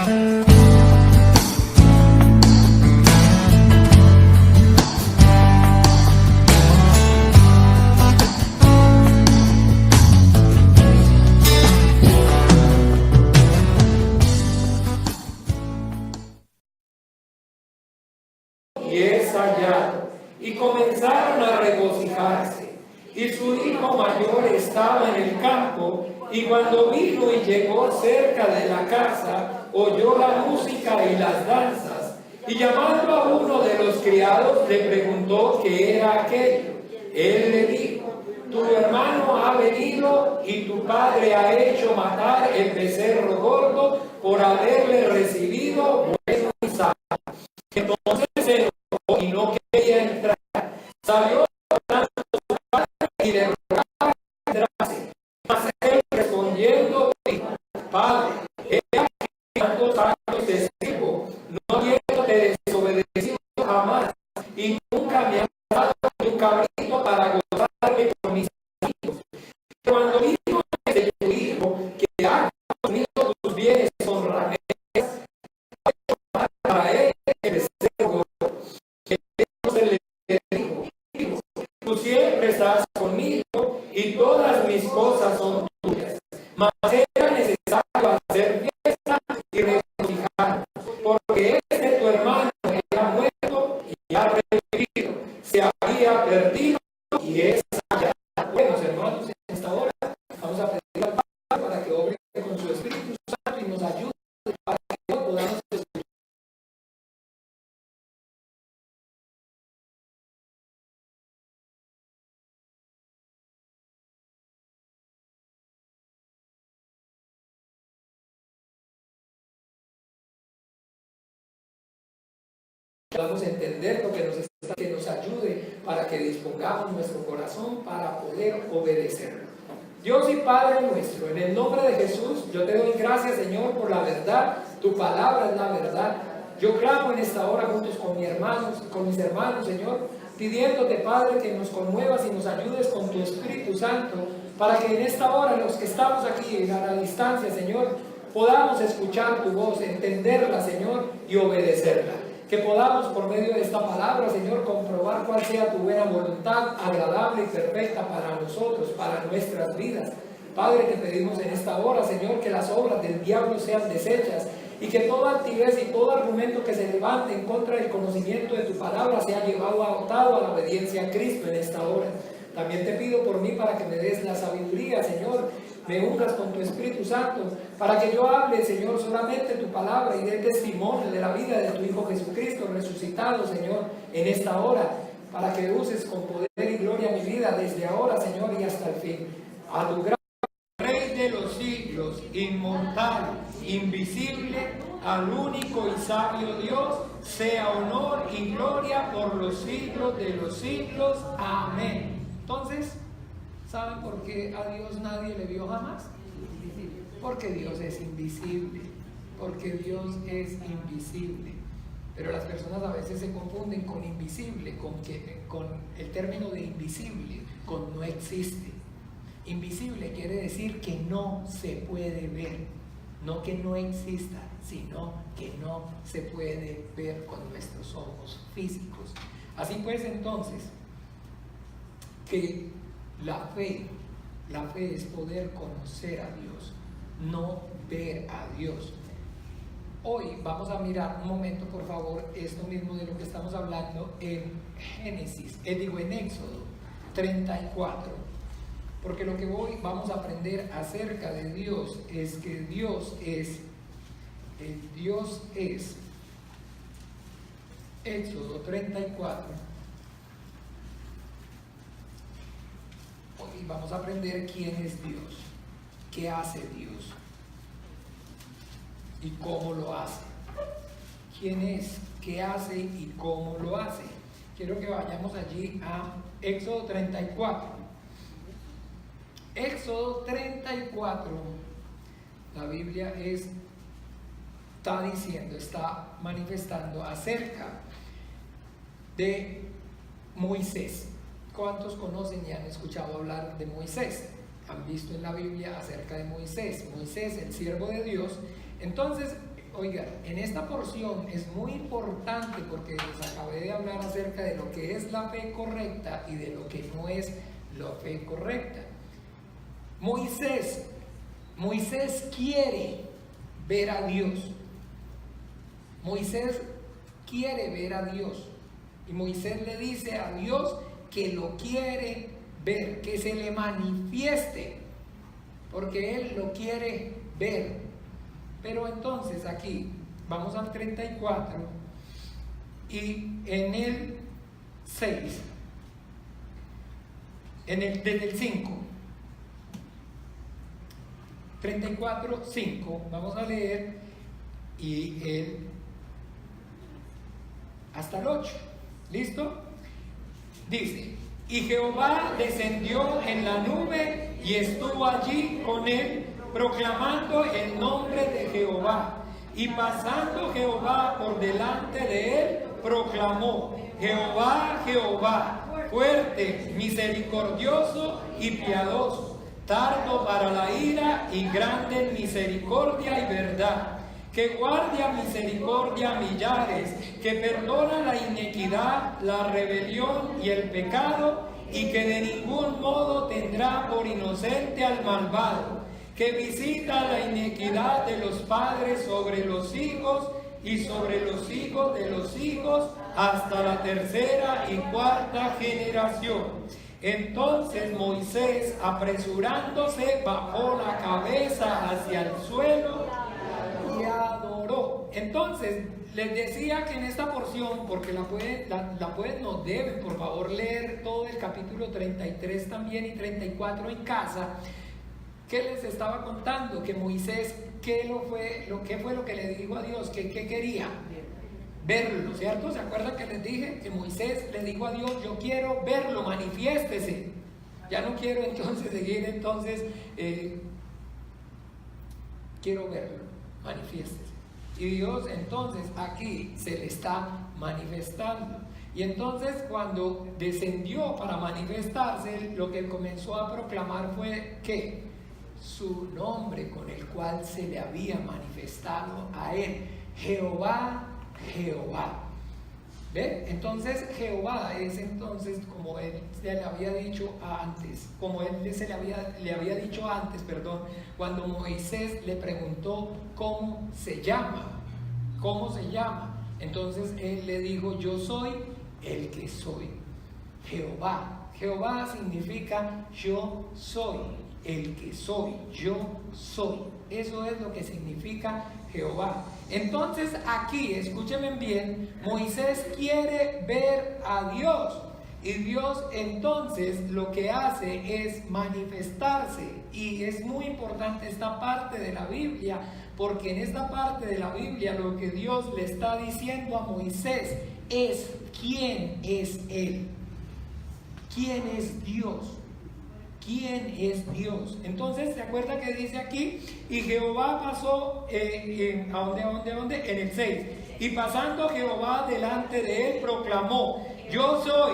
Y es hallado. Y comenzaron a regocijarse. Y su hijo mayor estaba en el campo, y cuando vino y llegó cerca de la casa, oyó la música y las danzas. Y llamando a uno de los criados, le preguntó qué era aquello. Él le dijo: tu hermano ha venido y tu padre ha hecho matar el becerro gordo por haberle recibido bueno y sano. Entonces se enojó y no quería entrar. Salió hablando su padre y le rogaba que entrase. Mas él respondiendo dijo: Padre, he aquí tantos años te sirvo, no habiéndote desobedecido jamás, y nunca me has dado tu cabrito para gozarme con mis amigos. Cuando vino ese tu hijo, que ha comido tus bienes con ramera, para él el becerro gordo. Entonces le dijo: tú siempre estás conmigo y todas mis cosas son tuyas. Mas era necesario hacer fiesta y regocijarnos, porque este tu hermano era muerto y ha revivido, se había perdido y es hallado. Buenos hermanos, en esta hora vamos a pedir al Padre para que obre con su Espíritu Santo y nos ayude para que podamos escuchar. Podamos entender lo que nos ayude para que dispongamos nuestro corazón para poder obedecerlo. Dios y Padre nuestro, en el nombre de Jesús, yo te doy gracias, Señor, por la verdad. Tu palabra es la verdad. Yo clamo en esta hora juntos con mis hermanos, Señor, pidiéndote, Padre, que nos conmuevas y nos ayudes con tu Espíritu Santo, para que en esta hora, los que estamos aquí a la distancia, Señor, podamos escuchar tu voz, entenderla, Señor, y obedecerla. Que podamos por medio de esta palabra, Señor, comprobar cuál sea tu buena voluntad, agradable y perfecta para nosotros, para nuestras vidas. Padre, te pedimos en esta hora, Señor, que las obras del diablo sean deshechas y que toda altivez y todo argumento que se levante en contra del conocimiento de tu palabra sea llevado atado a la obediencia a Cristo en esta hora. También te pido por mí para que me des la sabiduría, Señor, me ungas con tu Espíritu Santo, para que yo hable, Señor, solamente tu palabra y dé testimonio de la vida de tu Hijo Jesucristo resucitado, Señor, en esta hora, para que uses con poder y gloria mi vida desde ahora, Señor, y hasta el fin. A tu gran Rey de los siglos, inmortal, invisible, al único y sabio Dios, sea honor y gloria por los siglos de los siglos. Amén. Entonces, ¿saben por qué a Dios nadie le vio jamás? Porque Dios es invisible, porque Dios es invisible. Pero las personas a veces se confunden con invisible, con el término de invisible, con no existe. Invisible quiere decir que no se puede ver, no que no exista, sino que no se puede ver con nuestros ojos físicos. Así pues, entonces, que la fe es poder conocer a Dios, no ver a Dios. Hoy vamos a mirar un momento, por favor, esto mismo de lo que estamos hablando en en Éxodo 34. Porque lo que hoy vamos a aprender acerca de Dios es que Dios es Éxodo 34. Hoy vamos a aprender quién es Dios, qué hace Dios y cómo lo hace. ¿Quién es? ¿Qué hace y cómo lo hace? Quiero que vayamos allí a Éxodo 34. Éxodo 34, la Biblia está manifestando acerca de Moisés. ¿Cuántos conocen y han escuchado hablar de Moisés? Han visto en la Biblia acerca de Moisés, el siervo de Dios. Entonces, oiga, en esta porción es muy importante porque les acabé de hablar acerca de lo que es la fe correcta y de lo que no es la fe correcta. Moisés quiere ver a Dios. Moisés quiere ver a Dios. Y Moisés le dice a Dios que lo quiere ver, que se le manifieste, porque él lo quiere ver. Pero entonces aquí vamos al 34 y en el 6, desde el 5, 34, 5, vamos a leer y hasta el 8. ¿Listo? Dice: y Jehová descendió en la nube y estuvo allí con él, proclamando el nombre de Jehová. Y pasando Jehová por delante de él, proclamó: Jehová, Jehová, fuerte, misericordioso y piadoso, tardo para la ira y grande en misericordia y verdad, que guarda misericordia a millares, que perdona la iniquidad, la rebelión y el pecado, y que de ningún modo tendrá por inocente al malvado, que visita la iniquidad de los padres sobre los hijos y sobre los hijos de los hijos hasta la tercera y cuarta generación. Entonces Moisés, apresurándose, bajó la cabeza hacia el suelo y adoró. Entonces les decía que en esta porción, porque la pueden, no deben, por favor, leer todo el capítulo 33 también y 34 en casa. ¿Qué les estaba contando? Que Moisés, ¿qué fue lo que le dijo a Dios? ¿Qué quería? Verlo, ¿cierto? ¿Se acuerdan que les dije que Moisés le dijo a Dios: yo quiero verlo, manifiéstese? Ya no quiero entonces seguir, quiero verlo, manifiéstese. Y Dios entonces aquí se le está manifestando. Y entonces cuando descendió para manifestarse, lo que comenzó a proclamar fue ¿qué? Su nombre con el cual se le había manifestado a él: Jehová, Jehová. ¿Ve? Entonces Jehová es entonces, como él se le había dicho antes, cuando Moisés le preguntó cómo se llama. Entonces él le dijo: yo soy el que soy. Jehová. Jehová significa yo soy, el que soy, yo soy. Eso es lo que significa Jehová. Entonces aquí, escúchenme bien, Moisés quiere ver a Dios. Y Dios entonces lo que hace es manifestarse. Y es muy importante esta parte de la Biblia, porque en esta parte de la Biblia lo que Dios le está diciendo a Moisés es quién es Él. ¿Quién es Dios? ¿Quién es Dios? Entonces, ¿se acuerda que dice aquí? Y Jehová pasó, ¿a dónde? En el 6. Y pasando Jehová delante de él, proclamó: yo soy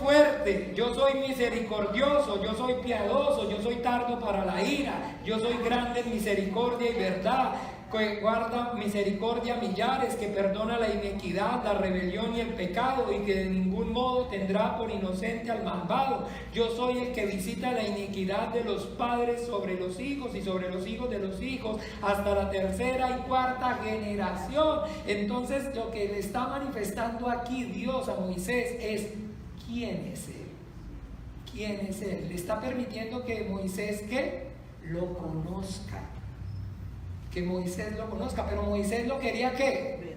fuerte, yo soy misericordioso, yo soy piadoso, yo soy tardo para la ira, yo soy grande en misericordia y verdad, que guarda misericordia a millares, que perdona la iniquidad, la rebelión y el pecado, y que de ningún modo tendrá por inocente al malvado. Yo soy el que visita la iniquidad de los padres sobre los hijos y sobre los hijos de los hijos hasta la tercera y cuarta generación. Entonces lo que le está manifestando aquí Dios a Moisés es quién es Él. ¿Quién es Él? Le está permitiendo que Moisés lo conozca. Que Moisés lo conozca, pero Moisés lo quería ¿qué?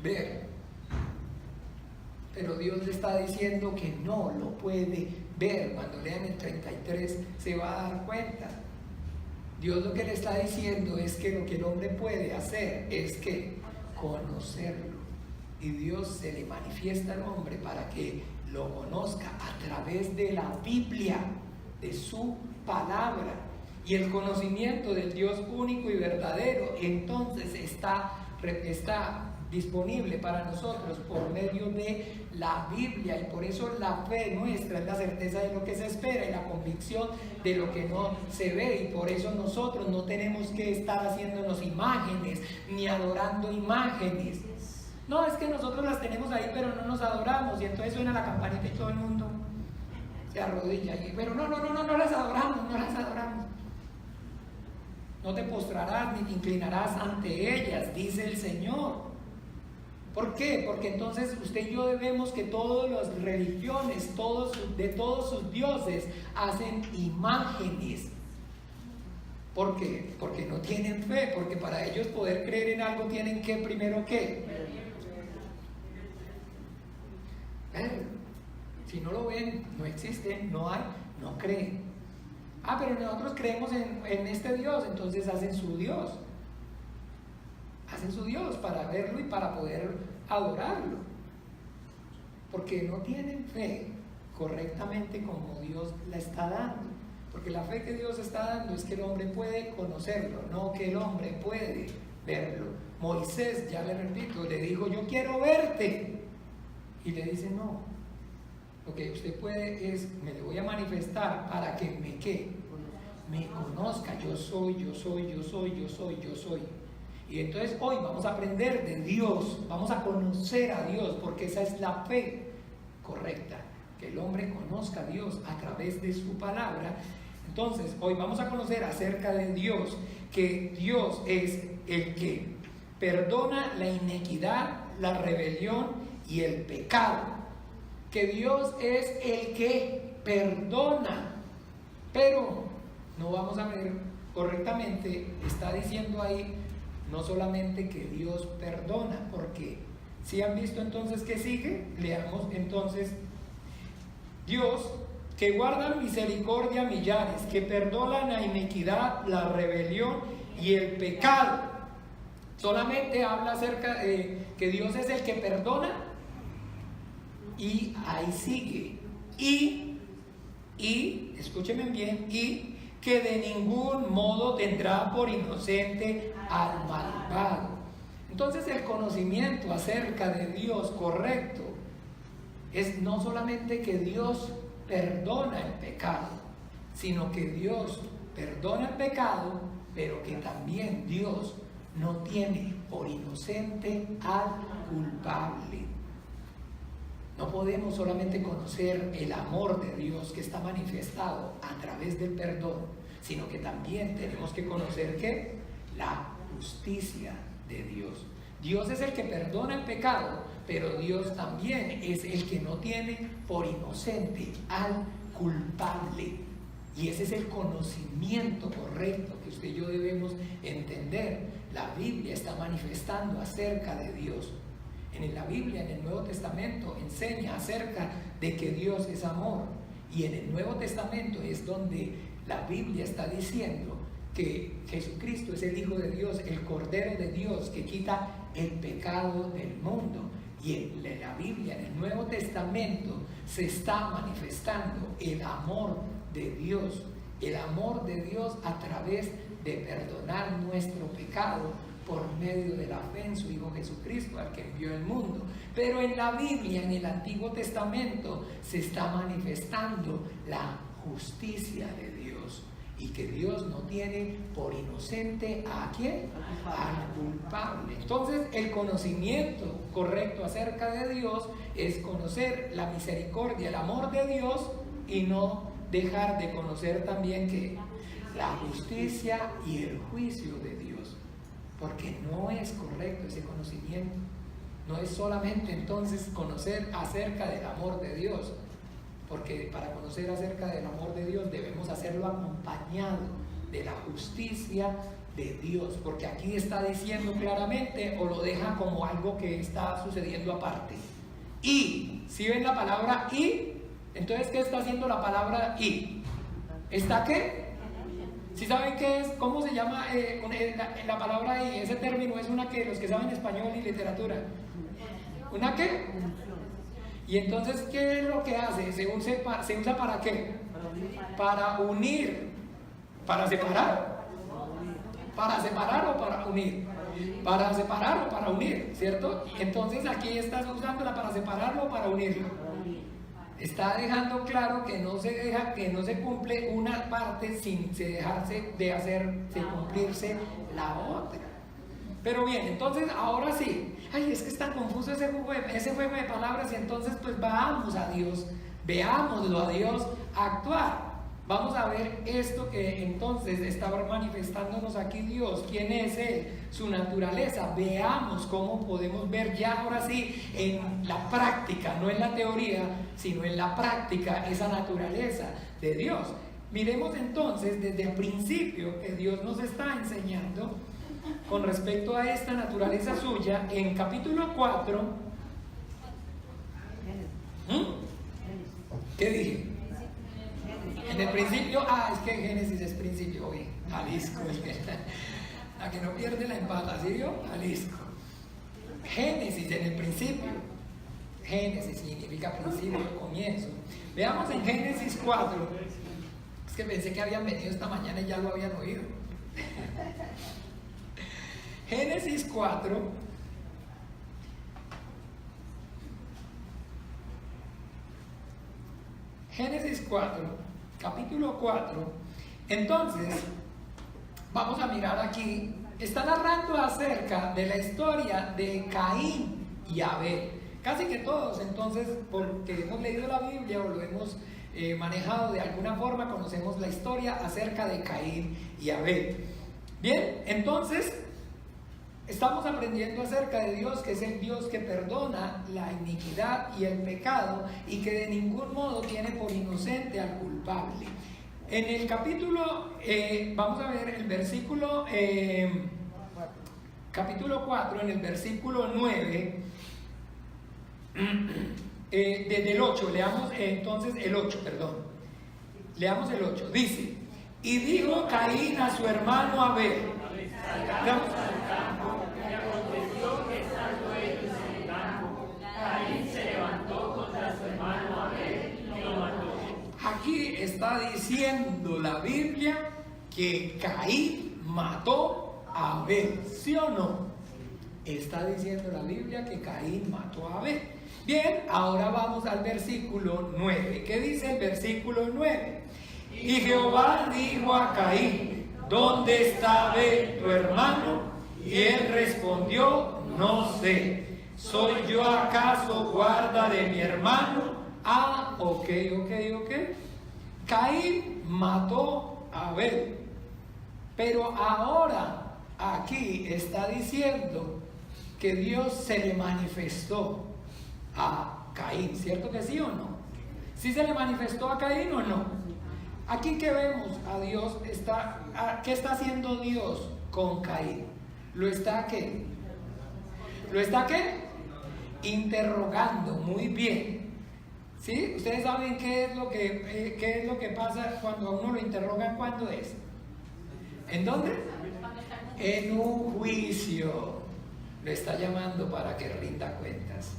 Ver. Pero Dios le está diciendo que no lo puede ver. Cuando lean el 33 se va a dar cuenta. Dios lo que le está diciendo es que lo que el hombre puede hacer es que conocerlo. Y Dios se le manifiesta al hombre para que lo conozca a través de la Biblia, de su palabra. Y el conocimiento del Dios único y verdadero entonces está disponible para nosotros por medio de la Biblia, y por eso la fe nuestra es la certeza de lo que se espera y la convicción de lo que no se ve, y por eso nosotros no tenemos que estar haciéndonos imágenes ni adorando imágenes. No, es que nosotros las tenemos ahí pero no nos adoramos, y entonces suena la campanita y todo el mundo se arrodilla y, pero no las adoramos, no las adoramos. No te postrarás ni te inclinarás ante ellas, dice el Señor. ¿Por qué? Porque entonces usted y yo debemos que todas las religiones, de todos sus dioses, hacen imágenes. ¿Por qué? Porque no tienen fe, porque para ellos poder creer en algo tienen que primero ¿qué? Ver. Si no lo ven, no existe, no hay, no creen. Pero nosotros creemos en este Dios, entonces hacen su Dios. Hacen su Dios para verlo y para poder adorarlo. Porque no tienen fe correctamente como Dios la está dando. Porque la fe que Dios está dando es que el hombre puede conocerlo, no que el hombre puede verlo. Moisés, ya le repito, le dijo, yo quiero verte. Y le dice, no. Lo que usted puede es, me le voy a manifestar para que me conozca. Yo soy. Y entonces hoy vamos a aprender de Dios, vamos a conocer a Dios, porque esa es la fe correcta, que el hombre conozca a Dios a través de su palabra. Entonces hoy vamos a conocer acerca de Dios, que Dios es el que perdona la iniquidad, la rebelión y el pecado. Que Dios es el que perdona, pero no vamos a ver correctamente, está diciendo ahí no solamente que Dios perdona, porque si han visto entonces que sigue, leamos entonces, Dios que guarda misericordia a millares, que perdona la iniquidad, la rebelión y el pecado. Solamente habla acerca de que Dios es el que perdona. Y ahí sigue, y escúchenme bien, y que de ningún modo tendrá por inocente al malvado. Entonces el conocimiento acerca de Dios correcto es no solamente que Dios perdona el pecado, sino que Dios perdona el pecado, pero que también Dios no tiene por inocente al culpable. No podemos solamente conocer el amor de Dios que está manifestado a través del perdón, sino que también tenemos que conocer ¿qué? La justicia de Dios. Dios es el que perdona el pecado, pero Dios también es el que no tiene por inocente al culpable. Y ese es el conocimiento correcto que usted y yo debemos entender. La Biblia está manifestando acerca de Dios. En la Biblia, en el Nuevo Testamento, enseña acerca de que Dios es amor. Y en el Nuevo Testamento es donde la Biblia está diciendo que Jesucristo es el Hijo de Dios, el Cordero de Dios que quita el pecado del mundo. Y en la Biblia, en el Nuevo Testamento, se está manifestando el amor de Dios. El amor de Dios a través de perdonar nuestro pecado por medio de la fe en su Hijo Jesucristo, al que envió el mundo. Pero en la Biblia, en el Antiguo Testamento, se está manifestando la justicia de Dios, y que Dios no tiene por inocente ¿a quién? Al culpable. Entonces el conocimiento correcto acerca de Dios es conocer la misericordia, el amor de Dios, y no dejar de conocer también que la justicia y el juicio de Dios, porque no es correcto ese conocimiento. No es solamente entonces conocer acerca del amor de Dios, porque para conocer acerca del amor de Dios debemos hacerlo acompañado de la justicia de Dios, porque aquí está diciendo claramente, o lo deja como algo que está sucediendo aparte. Y, si ven la palabra y, entonces ¿qué está haciendo la palabra y? ¿Está qué? ¿Sí saben qué es? ¿Cómo se llama la palabra y? Ese término es una que los que saben español y literatura. ¿Una qué? Y entonces, ¿qué es lo que hace? ¿Se usa para qué? Para unir. ¿Para separar? ¿Para separar o para unir? Para separar o para unir, ¿cierto? Y entonces aquí estás usándola para separarlo o para unirlo. Está dejando claro que no se cumple una parte sin dejarse de hacer, sin cumplirse la otra. Pero bien, entonces ahora sí, ay, es que está confuso ese juego de palabras, y entonces pues vamos a Dios, veámoslo a Dios actuar. Vamos a ver esto que entonces está manifestándonos aquí Dios. ¿Quién es Él? Su naturaleza. Veamos cómo podemos ver ya ahora sí en la práctica, no en la teoría, sino en la práctica, esa naturaleza de Dios. Miremos entonces desde el principio que Dios nos está enseñando con respecto a esta naturaleza suya en capítulo 4. ¿Qué dije? En el principio, es que Génesis es principio, oye, Jalisco, la que no pierde la empata, ¿sí vio? Jalisco. Génesis en el principio. Génesis significa principio, comienzo. Veamos en Génesis 4. Es que pensé que habían venido esta mañana y ya lo habían oído. Génesis 4. Génesis 4. Capítulo 4. Entonces, vamos a mirar aquí. Está narrando acerca de la historia de Caín y Abel. Casi que todos, entonces, porque hemos leído la Biblia o lo hemos manejado de alguna forma, conocemos la historia acerca de Caín y Abel. Bien, entonces, estamos aprendiendo acerca de Dios, que es el Dios que perdona la iniquidad y el pecado y que de ningún modo tiene por inocente al culpable. En el capítulo, vamos a ver el versículo, capítulo 4, en el versículo 9, desde el 8, leamos entonces el 8, perdón. Leamos el 8, dice: y dijo Caín a su hermano Abel. Y aconteció que estando ellos en el campo, Caín se levantó contra su hermano Abel y lo mató. Aquí está diciendo la Biblia que Caín mató a Abel, ¿sí o no? Está diciendo la Biblia que Caín mató a Abel. Bien, ahora vamos al versículo 9. ¿Qué dice el versículo 9? Y Jehová dijo a Caín: ¿dónde está Abel tu hermano? Y él respondió: no sé. ¿Soy yo acaso guarda de mi hermano? Ok. Caín mató a Abel. Pero ahora aquí está diciendo que Dios se le manifestó a Caín. ¿Cierto que sí o no? ¿Sí se le manifestó a Caín o no? Aquí que vemos a Dios, ¿qué está haciendo Dios con Caín? ¿Lo está qué? ¿Lo está qué? Interrogando, muy bien. ¿Sí? ¿Ustedes saben qué es lo que pasa cuando a uno lo interrogan? ¿Cuándo es? ¿En dónde? En un juicio. Lo está llamando para que rinda cuentas.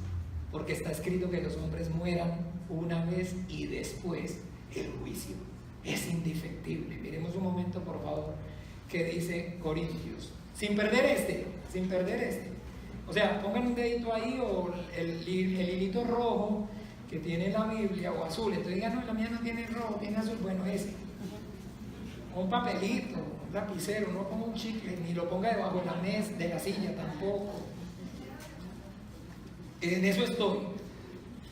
Porque está escrito que los hombres mueran una vez y después el juicio. Es indefectible. Miremos un momento, por favor, que dice Corintios. Sin perder este. O sea, pongan un dedito ahí o el hilito rojo que tiene la Biblia, o azul. Entonces digan: no, la mía no tiene rojo, tiene azul. Bueno, ese. Un papelito, un lapicero, no ponga un chicle, ni lo ponga debajo de la mesa, de la silla tampoco. En eso estoy.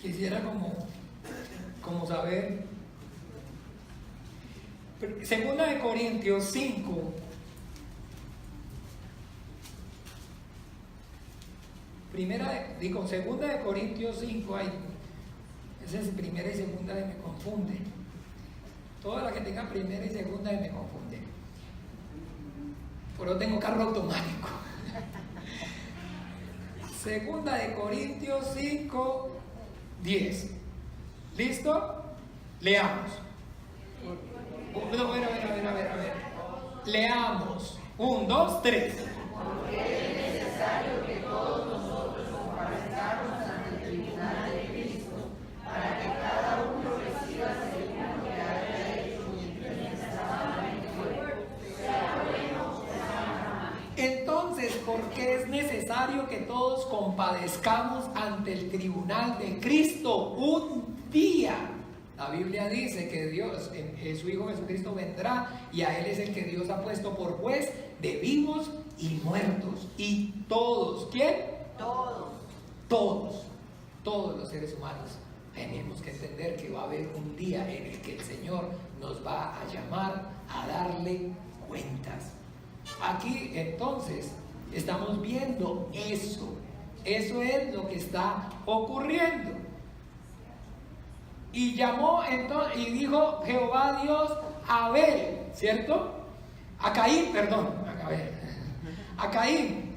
Quisiera como saber. Segunda de Corintios 5. Segunda de Corintios 5, esa es primera y segunda y me confunde. Toda la que tenga primera y segunda y me confunde. Pero tengo carro automático. Segunda de Corintios 5, 10. ¿Listo? Leamos. A ver. Leamos. 1, 2, 3. Porque es necesario que todos nosotros comparezcamos ante el tribunal de Cristo, para que cada uno reciba según lo que haya hecho mientras estaba en el cuerpo, sea bueno o sea malo. Entonces entonces, ¿por qué es necesario que todos compadezcamos ante el tribunal de Cristo un día? La Biblia dice que Dios, su Hijo Jesucristo vendrá y a Él es el que Dios ha puesto por juez de vivos y muertos. Y todos, ¿quién? Todos los seres humanos tenemos que entender que va a haber un día en el que el Señor nos va a llamar a darle cuentas. Aquí entonces estamos viendo eso es lo que está ocurriendo. Y llamó entonces, y dijo Jehová Dios a Abel, ¿cierto? A Caín, a Caín,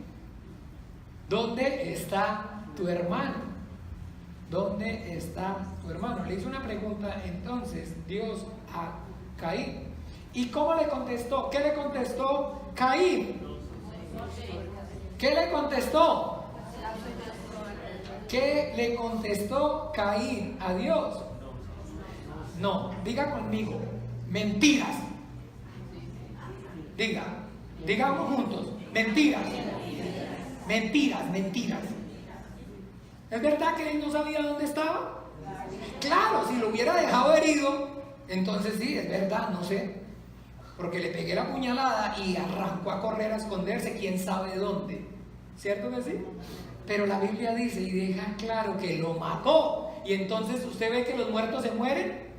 ¿dónde está tu hermano? ¿Dónde está tu hermano? Le hizo una pregunta entonces Dios a Caín. ¿Y cómo le contestó? ¿Qué le contestó Caín? ¿Qué le contestó? ¿Qué le contestó Caín a Dios? No, diga conmigo, mentiras. Digamos juntos, mentiras. ¿Es verdad que él no sabía dónde estaba? Claro, si lo hubiera dejado herido, entonces sí, es verdad, no sé. Porque le pegué la puñalada y arrancó a correr a esconderse, quién sabe dónde. ¿Cierto que sí? Pero la Biblia dice y deja claro que lo mató. Y entonces usted ve que los muertos se mueven,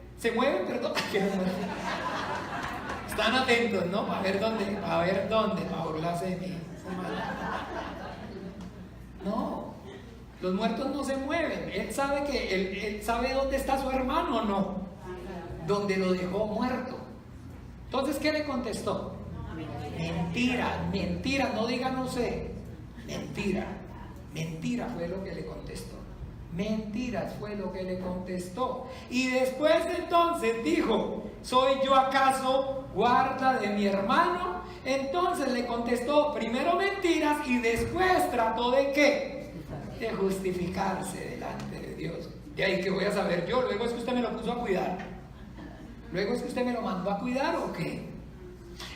Están atentos, ¿no? Para ver dónde, para burlarse de mí. No, los muertos no se mueven. Él sabe dónde está su hermano, ¿o no? Donde lo dejó muerto. Entonces, ¿qué le contestó? Mentira, no diga no sé. Mentira fue lo que le contestó. Mentiras fue lo que le contestó. Y después entonces dijo, ¿soy yo acaso guarda de mi hermano? Entonces le contestó primero mentiras y después trató de ¿qué? De justificarse delante de Dios. De ahí que voy a saber yo, luego es que usted me lo puso a cuidar. Luego es que usted me lo mandó a cuidar o qué.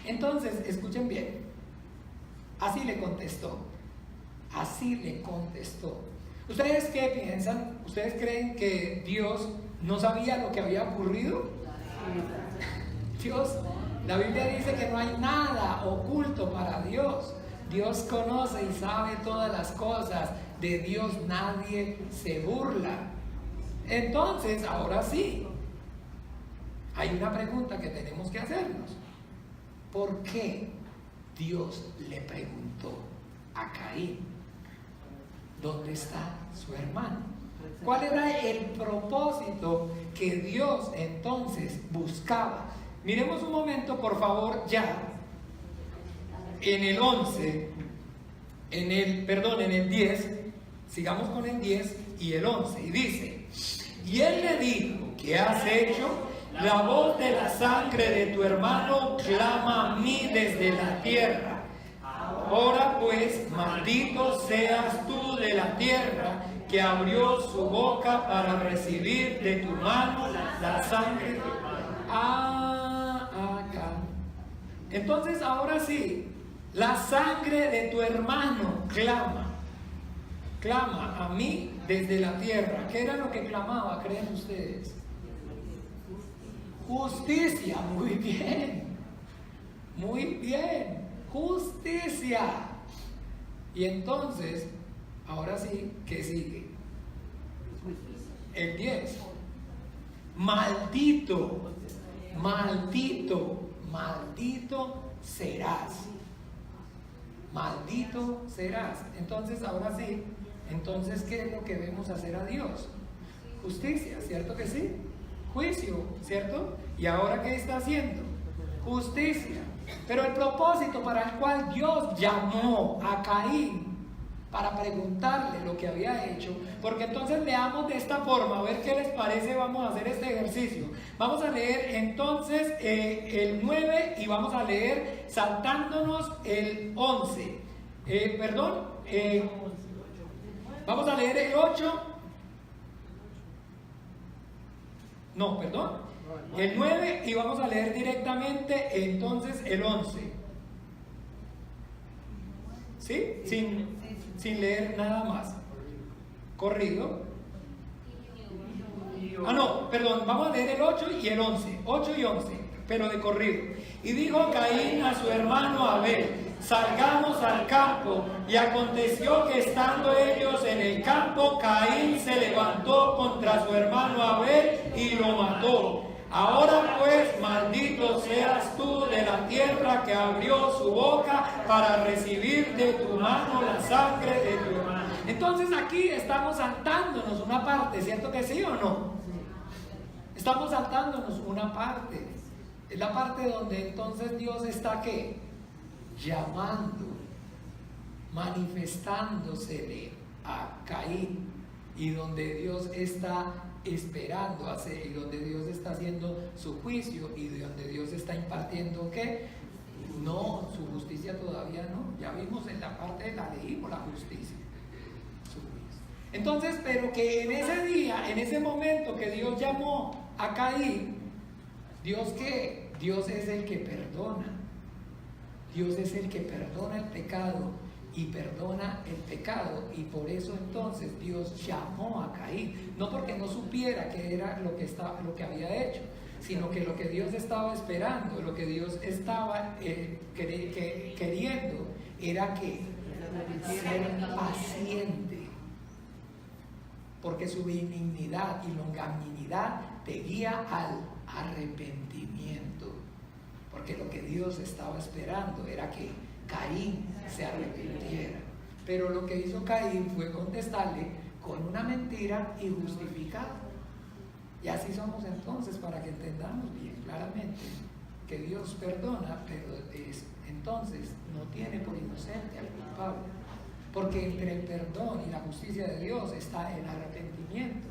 Entonces, escuchen bien. Así le contestó. ¿Ustedes qué piensan? ¿Ustedes creen que Dios no sabía lo que había ocurrido? La Biblia dice que no hay nada oculto para Dios. Dios conoce y sabe todas las cosas. De Dios nadie se burla. Entonces, ahora sí, hay una pregunta que tenemos que hacernos. ¿Por qué Dios le preguntó a Caín dónde está su hermano? ¿Cuál era el propósito que Dios entonces buscaba? Miremos un momento, por favor, ya en el 11, en el 10, sigamos con el 10 y el 11, y dice, y él le dijo, ¿qué has hecho? La voz de la sangre de tu hermano clama a mí desde la tierra. Ahora pues, maldito seas tú de la tierra, que abrió su boca para recibir de tu mano la sangre de tu acá. Entonces, ahora sí, la sangre de tu hermano clama a mí desde la tierra. ¿Qué era lo que clamaba, creen ustedes? Justicia, muy bien, justicia. Y entonces, ahora sí, ¿qué sigue? El 10. Maldito serás. Maldito serás. Entonces, ahora sí, entonces, ¿qué es lo que debemos hacer a Dios? Justicia, ¿cierto que sí? Juicio, ¿cierto? ¿Y ahora qué está haciendo? Justicia. Pero el propósito para el cual Dios llamó a Caín para preguntarle lo que había hecho, porque entonces leamos de esta forma, a ver qué les parece. Vamos a hacer este ejercicio. Vamos a leer entonces el 9 y vamos a leer saltándonos el 11. Vamos a leer el 8. No, perdón. El 9 y vamos a leer directamente entonces el 11. ¿Sí? Sin leer nada más. Corrido. No, perdón, vamos a leer el 8 y el 11. 8 y 11, pero de corrido. Y dijo Caín a su hermano Abel: salgamos al campo. Y aconteció que estando ellos en el campo, Caín se levantó contra su hermano Abel y lo mató. Ahora pues, maldito seas tú de la tierra que abrió su boca para recibir de tu mano la sangre de tu hermano. Entonces aquí estamos saltándonos una parte, ¿cierto que sí o no? Estamos saltándonos una parte. Es la parte donde entonces Dios está ¿qué? Llamando, manifestándosele a Caín, y donde Dios está esperando hacer, y donde Dios está haciendo su juicio, y donde Dios está impartiendo ¿qué? No, su justicia todavía no. Ya vimos en la parte de la ley por la justicia. Su juicio. Entonces, pero que en ese día, en ese momento que Dios llamó a Caín, ¿Dios qué? Dios es el que perdona. Dios es el que perdona el pecado y perdona el pecado, y por eso entonces Dios llamó a Caín, no porque no supiera que era lo que había hecho, sino que lo que Dios estaba esperando, lo que Dios estaba queriendo era que ser paciente, porque su benignidad y longanimidad te guía al arrepentimiento, porque lo que Dios estaba esperando era que Caín se arrepintiera. Pero lo que hizo Caín fue contestarle con una mentira y justificada. Y así somos entonces, para que entendamos bien claramente que Dios perdona, pero entonces no tiene por inocente al culpable, porque entre el perdón y la justicia de Dios está el arrepentimiento.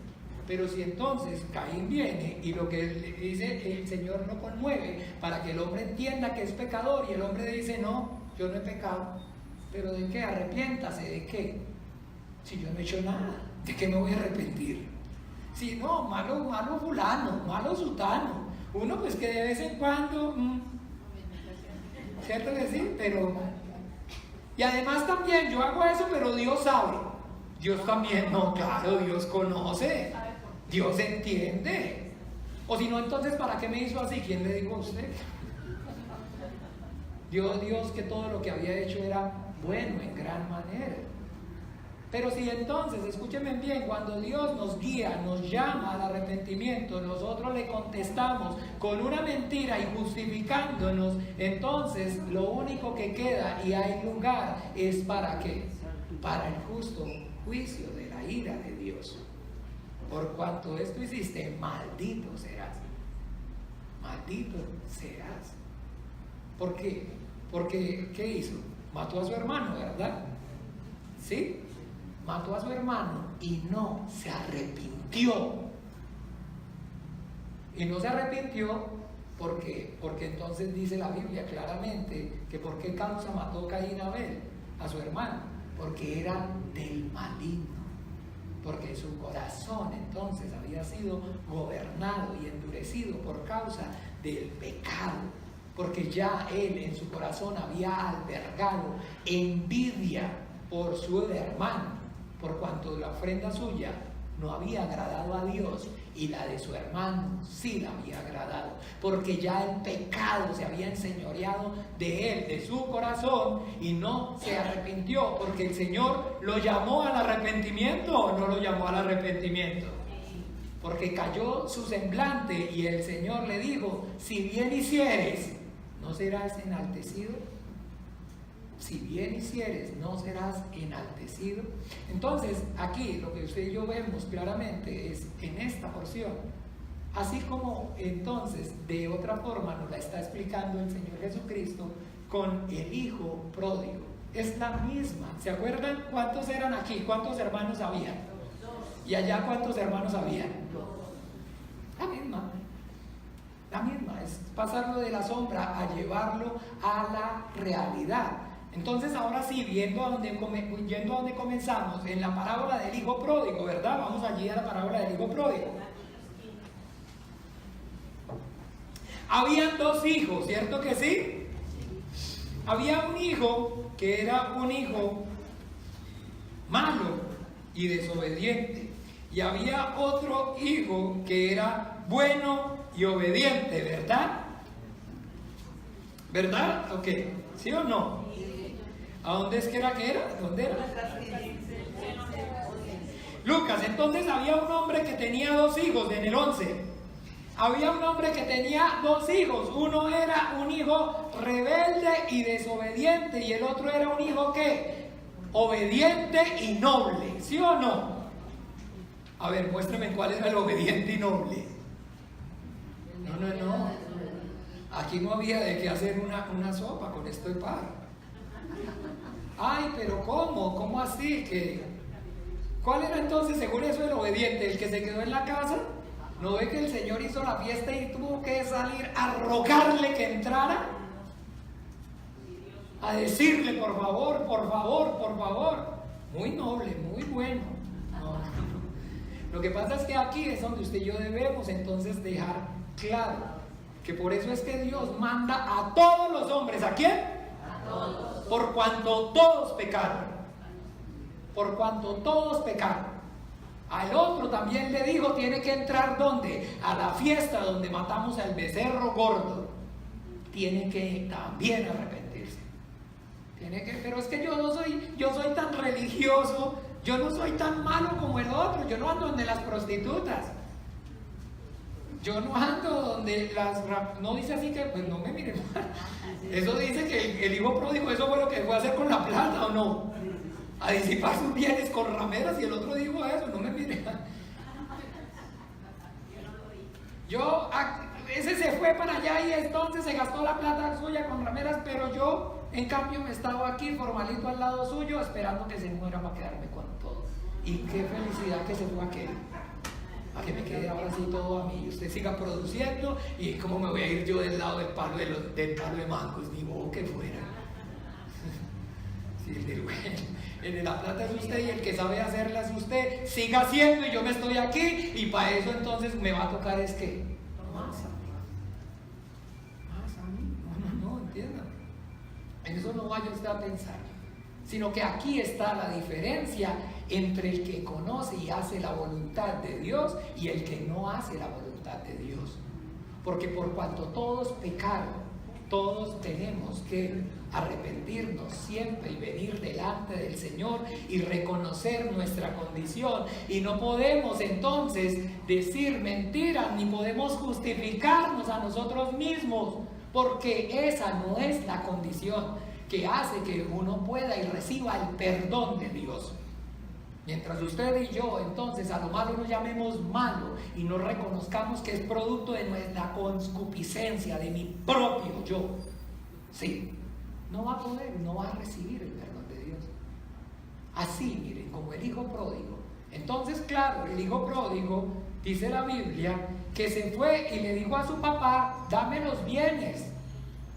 Pero si entonces Caín viene y lo que le dice el Señor lo conmueve para que el hombre entienda que es pecador, y el hombre dice: no, yo no he pecado. ¿Pero de qué? Arrepiéntase. ¿De qué? Si yo no he hecho nada, ¿de qué me voy a arrepentir? Si no, malo fulano, malo sutano. Uno pues que de vez en cuando, ¿cierto que sí? Pero, y además también yo hago eso, pero Dios sabe. Dios también, no, claro, Dios conoce, Dios entiende. O si no, entonces ¿para qué me hizo así? ¿Quién le dijo a usted? Dios que todo lo que había hecho era bueno en gran manera. Pero si entonces, escúchenme bien, cuando Dios nos guía, nos llama al arrepentimiento, nosotros le contestamos con una mentira y justificándonos, entonces lo único que queda y hay lugar es ¿para qué? Para el justo juicio de la ira de Dios. Por cuanto esto hiciste, maldito serás. Maldito serás. ¿Por qué? Porque, ¿qué hizo? Mató a su hermano, ¿verdad? ¿Sí? Mató a su hermano y no se arrepintió. Y no se arrepintió porque entonces dice la Biblia claramente que ¿por qué causa mató Caín a Abel, a su hermano? Porque era del maligno. Porque su corazón entonces había sido gobernado y endurecido por causa del pecado. Porque ya él en su corazón había albergado envidia por su hermano, por cuanto la ofrenda suya no había agradado a Dios y la de su hermano sí la había agradado, porque ya el pecado se había enseñoreado de él, de su corazón, y no se arrepintió, porque el Señor lo llamó al arrepentimiento, ¿o no lo llamó al arrepentimiento? Porque cayó su semblante y el Señor le dijo: si bien hicieres, ¿no serás enaltecido? Si bien hicieres, ¿no serás enaltecido? Entonces, aquí lo que usted y yo vemos claramente es en esta porción, así como entonces de otra forma nos la está explicando el Señor Jesucristo con el hijo pródigo. Es la misma. ¿Se acuerdan cuántos eran aquí? ¿Cuántos hermanos había? ¿Y allá cuántos hermanos había? La misma. La misma, es pasarlo de la sombra a llevarlo a la realidad. Entonces ahora sí, yendo a donde comenzamos, en la parábola del hijo pródigo, ¿verdad? Vamos allí a la parábola del hijo pródigo. Habían dos hijos, ¿cierto que sí? Había un hijo que era un hijo malo y desobediente. Y había otro hijo que era bueno y obediente, ¿verdad? ¿Verdad? ¿Ok? ¿Sí o no? ¿A dónde es que era? ¿Dónde era? Lucas. Entonces había un hombre que tenía 2 hijos, en el 11. Había un hombre que tenía 2 hijos. Uno era un hijo rebelde y desobediente, y el otro era un hijo ¿qué? Obediente y noble. ¿Sí o no? A ver, muéstrame cuál era el obediente y noble. No. Aquí no había de qué hacer una sopa con esto de par. Ay, pero ¿cómo? ¿Cómo así? ¿Cuál era entonces, según eso, el obediente? ¿El que se quedó en la casa? ¿No ve que el Señor hizo la fiesta y tuvo que salir a rogarle que entrara? A decirle, por favor. Muy noble, muy bueno. No. Lo que pasa es que aquí es donde usted y yo debemos entonces dejar claro que por eso es que Dios manda a todos los hombres. ¿A quién? A todos. Por cuanto todos pecaron. Por cuanto todos pecaron. Al otro también le dijo, tiene que entrar ¿dónde? A la fiesta donde matamos al becerro gordo. Tiene que también arrepentirse. Pero es que yo soy tan religioso, yo no soy tan malo como el otro, yo no ando donde las prostitutas. Yo no ando donde no dice así que, pues no me miren mal. Eso dice que el hijo pródigo, eso fue lo que fue a hacer con la plata, ¿o no? A disipar sus bienes con rameras, y el otro dijo eso, no me miren mal. Ese se fue para allá y entonces se gastó la plata suya con rameras, pero yo, en cambio, me estaba aquí formalito al lado suyo, esperando que se muera para quedarme con todo. Y qué felicidad que se fue aquel. A que me quede ahora sí todo a mí y usted siga produciendo, y cómo me voy a ir yo del lado del palo de mangos, ni modo que fuera. Sí, el de la plata es usted y el que sabe hacerla es usted. Siga haciendo y yo me estoy aquí, y para eso entonces me va a tocar es que más a mí. No, entiendan. En eso no vaya usted a pensar, sino que aquí está la diferencia entre el que conoce y hace la voluntad de Dios y el que no hace la voluntad de Dios. Porque por cuanto todos pecaron, todos tenemos que arrepentirnos siempre y venir delante del Señor y reconocer nuestra condición. Y no podemos entonces decir mentiras, ni podemos justificarnos a nosotros mismos, porque esa no es la condición que hace que uno pueda y reciba el perdón de Dios. Mientras usted y yo entonces a lo malo nos llamemos malo y no reconozcamos que es producto de nuestra concupiscencia, de mi propio yo, sí, no va a poder, no va a recibir el perdón de Dios. Así, miren, como el hijo pródigo. Entonces, claro, el hijo pródigo, dice la Biblia, que se fue y le dijo a su papá, dame los bienes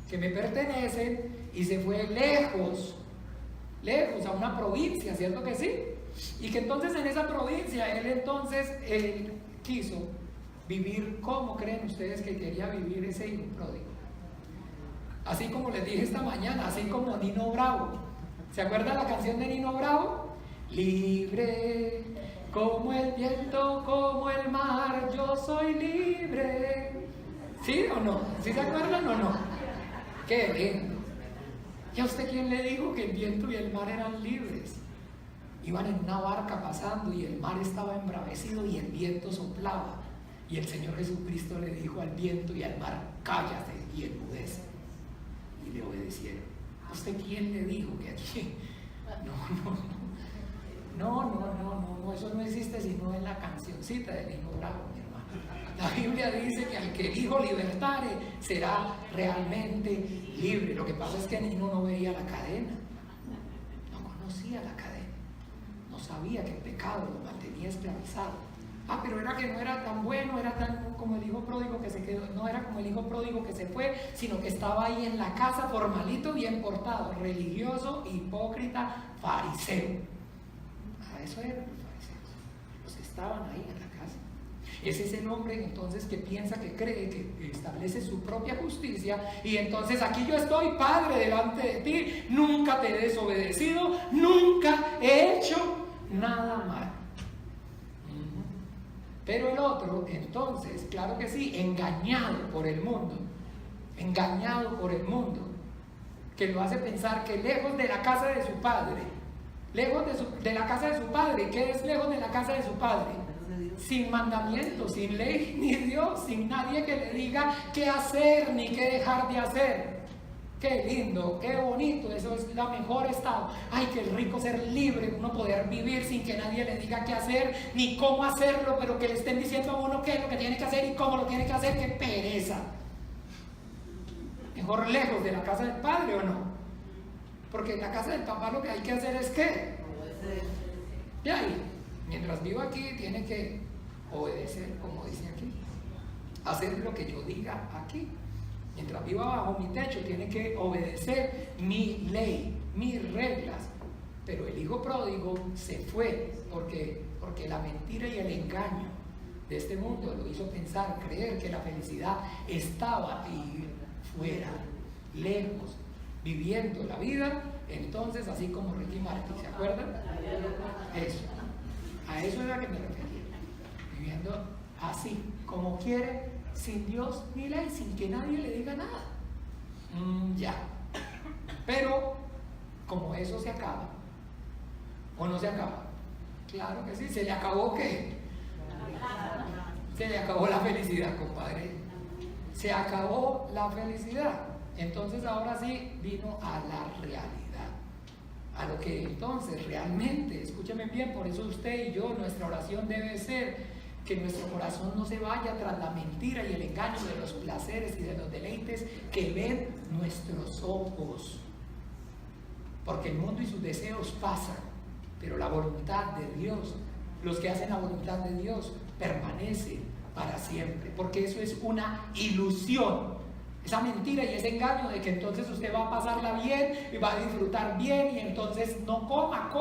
que me pertenecen, y se fue lejos a una provincia, ¿cierto que sí? Y que entonces en esa provincia él quiso vivir. ¿Cómo creen ustedes que quería vivir ese hijo pródigo? Así como les dije esta mañana, así como Nino Bravo. ¿Se acuerdan la canción de Nino Bravo? Libre como el viento, como el mar, yo soy libre. ¿Sí o no? ¿Sí se acuerdan o no? ¡Qué lindo! ¿Y a usted quién le dijo que el viento y el mar eran libres? Iban en una barca pasando y el mar estaba embravecido y el viento soplaba. Y el Señor Jesucristo le dijo al viento y al mar, cállate y enmudece. Y le obedecieron. ¿A usted quién le dijo que aquí? No, eso no existe sino en la cancioncita de Nino Bravo, mi hermano. La Biblia dice que al que el Hijo libertare será realmente libre. Lo que pasa es que Nino no veía la cadena, no conocía la cadena, no sabía que el pecado lo mantenía esclavizado. Pero era que no era tan bueno, era tan como el hijo pródigo que se quedó, no era como el hijo pródigo que se fue, sino que estaba ahí en la casa formalito, bien portado, religioso, hipócrita, fariseo. Eso eran los fariseos, los que estaban ahí en la casa. Ese es el hombre entonces que piensa, que cree, que establece su propia justicia, y entonces aquí yo estoy, Padre, delante de ti, nunca te he desobedecido, nunca he hecho nada mal. Pero el otro, entonces, claro que sí, engañado por el mundo, que lo hace pensar que lejos de la casa de su padre, lejos de la casa de su padre, ¿qué es lejos de la casa de su padre? Sin mandamientos, sin ley ni Dios, sin nadie que le diga qué hacer ni qué dejar de hacer. Qué lindo, qué bonito, eso es la mejor estado. Ay, qué rico ser libre, uno poder vivir sin que nadie le diga qué hacer ni cómo hacerlo, pero que le estén diciendo a uno qué es lo que tiene que hacer y cómo lo tiene que hacer. Qué pereza. Mejor lejos de la casa del padre, ¿o no? Porque en la casa del papá lo que hay que hacer es ¿qué? Y ahí, mientras vivo aquí, tiene que obedecer, como dice aquí, hacer lo que yo diga aquí. Mientras viva bajo mi techo, tiene que obedecer mi ley, mis reglas. Pero el hijo pródigo se fue porque la mentira y el engaño de este mundo lo hizo pensar, creer que la felicidad estaba ahí fuera, lejos, viviendo la vida. Entonces, así como Ricky Martin, ¿se acuerdan? Eso, a eso era que me refería. Viviendo así, como quiere, sin Dios ni ley, sin que nadie le diga nada. Ya. Pero, como eso se acaba, ¿o no se acaba? Claro que sí. ¿Se le acabó qué? Se le acabó la felicidad, compadre. Se acabó la felicidad. Entonces ahora sí vino a la realidad, a lo que entonces realmente, escúcheme bien, por eso usted y yo, nuestra oración debe ser que nuestro corazón no se vaya tras la mentira y el engaño de los placeres y de los deleites que ven nuestros ojos. Porque el mundo y sus deseos pasan, pero la voluntad de Dios, los que hacen la voluntad de Dios, permanecen para siempre. Porque eso es una ilusión. Esa mentira y ese engaño de que entonces usted va a pasarla bien y va a disfrutar bien, y entonces no coma,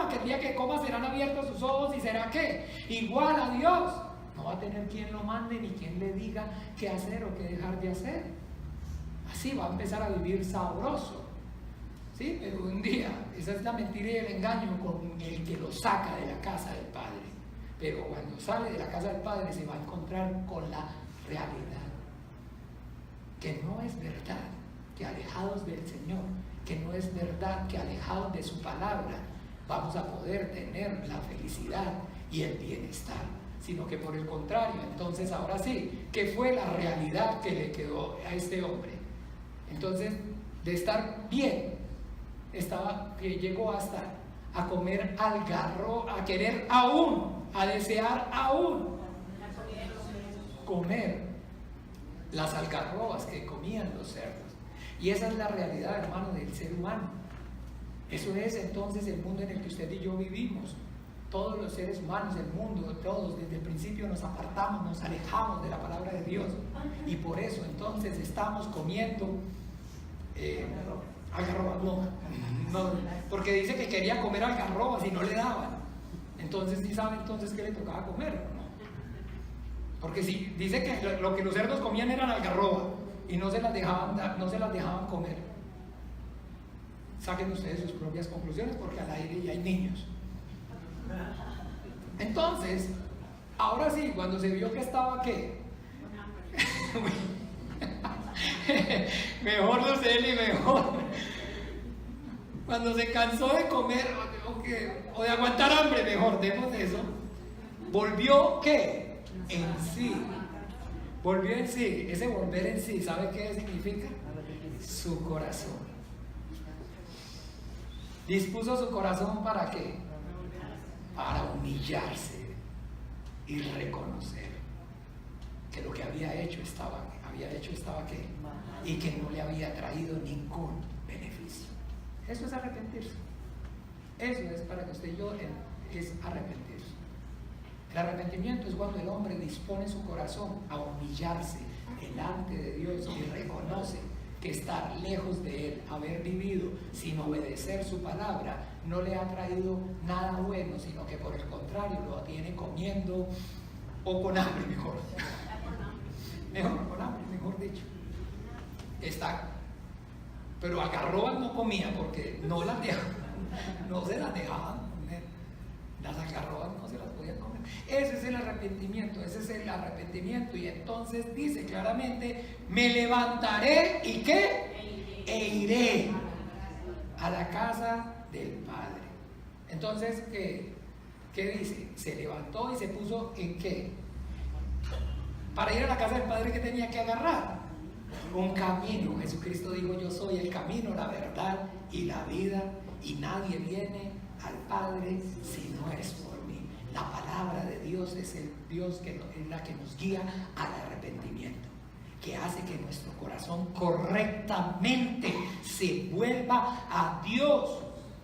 que el día que coma serán abiertos sus ojos y será ¿qué? Igual a Dios. No va a tener quien lo mande ni quien le diga qué hacer o qué dejar de hacer. Así va a empezar a vivir sabroso. ¿Sí? Pero un día, esa es la mentira y el engaño con el que lo saca de la casa del Padre. Pero cuando sale de la casa del Padre se va a encontrar con la realidad. Que no es verdad que alejados del Señor, que no es verdad que alejados de su palabra vamos a poder tener la felicidad y el bienestar, sino que por el contrario, entonces ahora sí, ¿qué fue la realidad que le quedó a este hombre? Entonces, de estar bien, llegó hasta a comer algarroba, a querer aún, a desear aún comer las algarrobas que comían los cerdos. Y esa es la realidad, hermano, del ser humano. Eso es entonces el mundo en el que usted y yo vivimos. Todos los seres humanos del mundo, todos desde el principio nos apartamos, nos alejamos de la palabra de Dios. Y por eso entonces estamos comiendo algarrobas. No, porque dice que quería comer algarrobas y no le daban. Entonces sí sabe entonces qué le tocaba comer, ¿no? Porque si dice que lo que los cerdos comían eran algarroba y no se las dejaban comer. Saquen ustedes sus propias conclusiones porque al aire ya hay niños. Entonces, ahora sí, cuando se vio que estaba ¿qué? Mejor lo sé y mejor. Cuando se cansó de comer o de aguantar hambre, mejor, demos eso. Volvió ¿qué? En sí. Volvió en sí. Ese volver en sí, ¿sabe qué significa? Su corazón. Dispuso su corazón ¿para qué? Para humillarse y reconocer que lo que había hecho estaba ¿qué? Y que no le había traído ningún beneficio. Eso es arrepentirse. Eso es para que usted y yo es arrepentirse. El arrepentimiento es cuando el hombre dispone su corazón a humillarse delante de Dios y reconoce que estar lejos de Él, haber vivido sin obedecer su palabra, no le ha traído nada bueno, sino que por el contrario lo tiene comiendo o con hambre mejor. Mejor con hambre, mejor dicho. Pero algarrobas no comía porque no las dejaban, no se las dejaban comer. Las algarrobas no se las podían comer. Ese es el arrepentimiento, y entonces dice claramente: me levantaré y ¿qué? E iré a la casa del Padre. Entonces, ¿qué dice? Se levantó y se puso ¿en qué? Para ir a la casa del Padre, ¿qué tenía que agarrar? Un camino. Jesucristo dijo: yo soy el camino, la verdad y la vida, y nadie viene al Padre si no es por mí. La palabra de Dios es el Dios es la que nos guía al arrepentimiento, que hace que nuestro corazón correctamente se vuelva a Dios,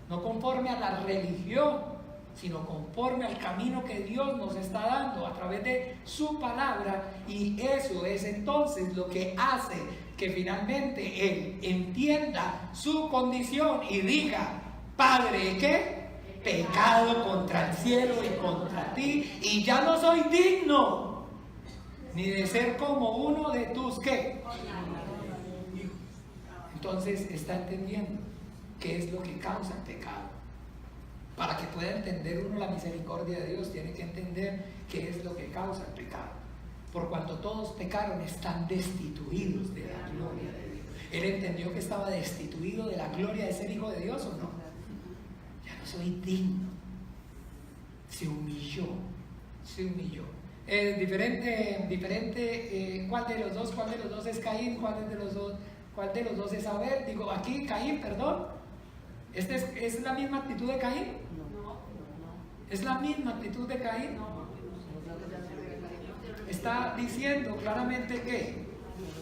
no conforme a la religión, sino conforme al camino que Dios nos está dando a través de su palabra. Y eso es entonces lo que hace que finalmente Él entienda su condición y diga: Padre, ¿qué? Pecado contra el cielo y contra ti, y ya no soy digno ni de ser como uno de tus ¿qué? Entonces está entendiendo qué es lo que causa el pecado. Para que pueda entender uno la misericordia de Dios, tiene que entender qué es lo que causa el pecado. Por cuanto todos pecaron, están destituidos de la gloria de Dios. Él entendió que estaba destituido de la gloria de ser hijo de Dios, ¿o no? Ya no soy digno. Se humilló. ¿Cuál de los dos es Caín? ¿Cuál de los dos es Abel? Digo, aquí Caín, perdón. ¿Es la misma actitud de Caín? ¿Es la misma actitud de Caín? Está diciendo claramente que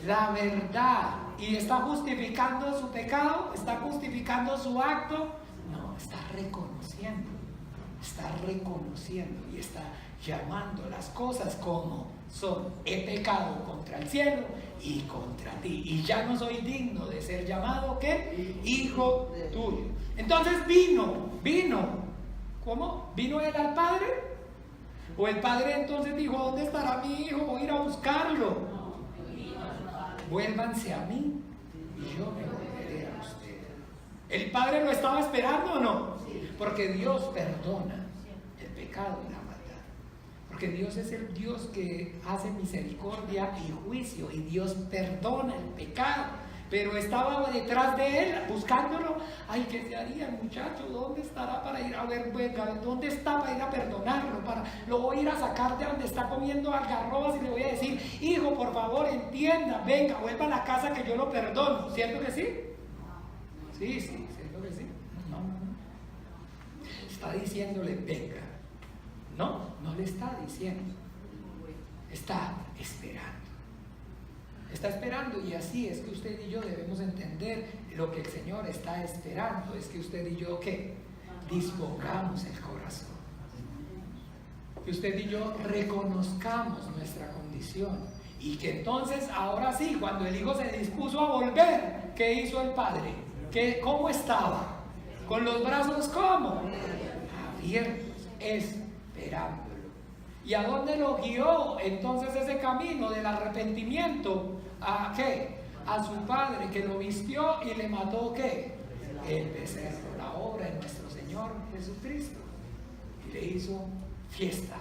la verdad, y está justificando su pecado, está justificando su acto. No, está reconociendo y está llamando las cosas como son. He pecado contra el cielo y contra ti, y ya no soy digno de ser llamado ¿qué? Hijo tuyo. Entonces vino. ¿Cómo? ¿Vino él al Padre? ¿O el Padre entonces dijo: ¿dónde estará mi hijo? Voy a ir a buscarlo. Vuélvanse a mí y yo me volveré a ustedes. ¿El Padre lo estaba esperando o no? Porque Dios perdona el pecado y la maldad. Porque Dios es el Dios que hace misericordia y juicio, y Dios perdona el pecado. Pero estaba detrás de él, buscándolo. Ay, ¿qué se haría el muchacho? ¿Dónde estará para ir a ver? ¿Dónde está para ir a perdonarlo? Lo voy a ir a sacar de donde está comiendo algarrobas y le voy a decir: hijo, por favor, entienda, venga, vuelva a la casa que yo lo perdono. ¿Cierto que sí? Sí, ¿cierto que sí? No. Está diciéndole: venga. No le está diciendo. Está esperando. Está esperando, y así es que usted y yo debemos entender lo que el Señor está esperando. Es que usted y yo ¿qué? Dispongamos el corazón, que usted y yo reconozcamos nuestra condición, y que entonces ahora sí, cuando el Hijo se dispuso a volver, ¿qué hizo el Padre? ¿Cómo estaba? Con los brazos ¿cómo? Abiertos, esperándolo. ¿Y a dónde lo guió entonces ese camino del arrepentimiento? ¿A qué? A su Padre, que lo vistió y le mató ¿qué? El becerro, la obra de nuestro Señor Jesucristo. Y le hizo fiesta.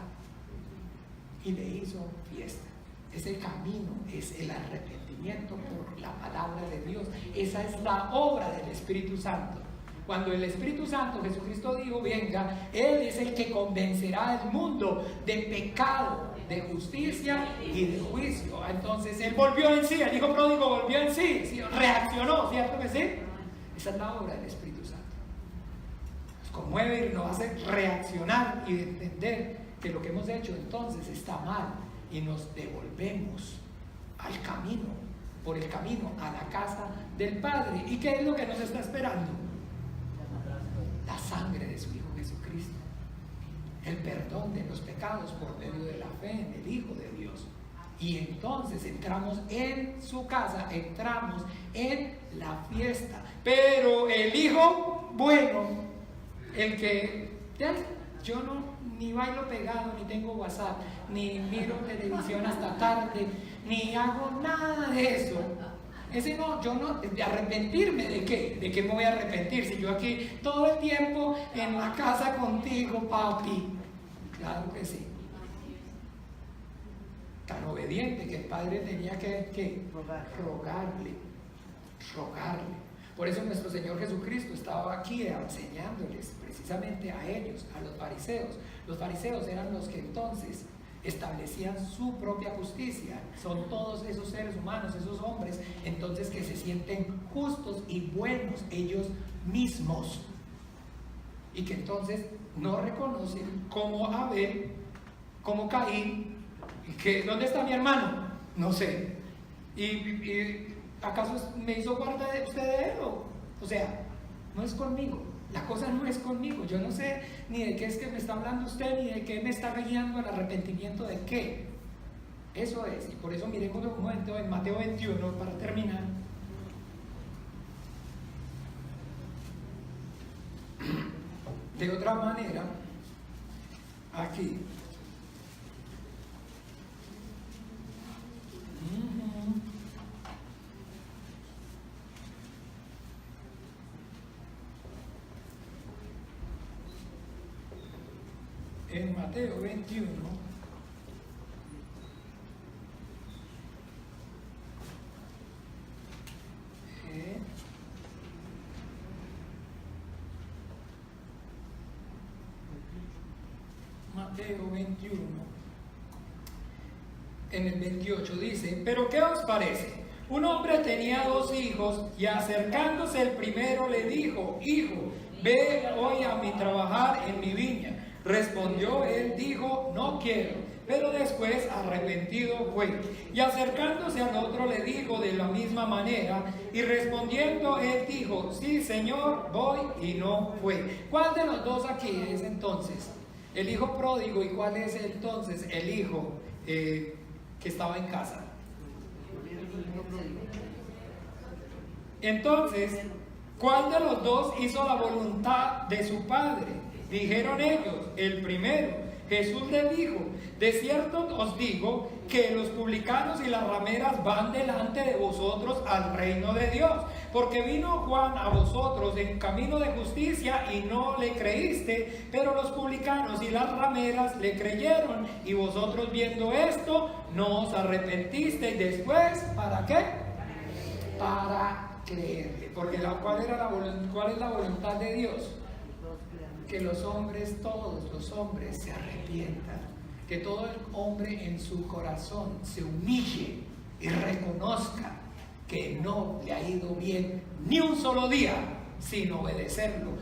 Ese camino es el arrepentimiento por la palabra de Dios. Esa es la obra del Espíritu Santo. Cuando el Espíritu Santo, Jesucristo dijo: venga, Él es el que convencerá al mundo de pecado, de justicia y de juicio. Entonces Él volvió en sí, el Hijo pródigo volvió en sí, reaccionó, ¿cierto que sí? Esa es la obra del Espíritu Santo. Nos conmueve y nos hace reaccionar y entender que lo que hemos hecho entonces está mal, y nos devolvemos al camino, por el camino a la casa del Padre. ¿Y qué es lo que nos está esperando? La sangre de su Hijo Jesucristo, el perdón de los pecados por medio de la fe en el Hijo de Dios. Y entonces entramos en su casa, entramos en la fiesta. Pero el Hijo bueno, el que Yo no ni bailo pegado, ni tengo WhatsApp, ni miro televisión hasta tarde, ni hago nada de eso. Ese no, yo no, de arrepentirme de qué, de qué me voy a arrepentir si yo aquí todo el tiempo en la casa contigo, papi. Claro que sí. Tan obediente que el padre tenía que rogarle. Por eso nuestro Señor Jesucristo estaba aquí enseñándoles precisamente a ellos, a los fariseos. Los fariseos eran los que entonces establecían su propia justicia. Son todos esos seres humanos, esos hombres, entonces que se sienten justos y buenos ellos mismos. Y que entonces no reconocen como Abel, como Caín, que ¿dónde está mi hermano? No sé. Y ¿acaso me hizo guarda de usted de él? O sea, no es conmigo. La cosa no es conmigo. Yo no sé ni de qué es que me está hablando usted, ni de qué me está guiando al arrepentimiento de qué. Eso es. Y por eso miremos un momento en Mateo 21 para terminar. De otra manera, aquí. En Mateo 21, Mateo 21, en el 28 dice: pero ¿qué os parece? Un hombre tenía 2 hijos y acercándose el primero le dijo: hijo, ve hoy a mi trabajar en mi viña. Respondió él, dijo: no quiero. Pero después arrepentido fue. Y acercándose al otro le dijo de la misma manera. Y respondiendo él dijo: sí, Señor, voy. Y no fue. ¿Cuál de los dos aquí es entonces el hijo pródigo? ¿Y cuál es entonces el hijo que estaba en casa? Entonces, ¿cuál de los dos hizo la voluntad de su padre? Dijeron ellos: el primero. Jesús les dijo: de cierto os digo que los publicanos y las rameras van delante de vosotros al reino de Dios. Porque vino Juan a vosotros en camino de justicia y no le creíste, pero los publicanos y las rameras le creyeron. Y vosotros viendo esto no os arrepentisteis después. ¿Para qué? Para creerle. Porque ¿cuál es la voluntad de Dios? Que los hombres, todos los hombres se arrepientan, que todo el hombre en su corazón se humille y reconozca que no le ha ido bien ni un solo día sin obedecerlo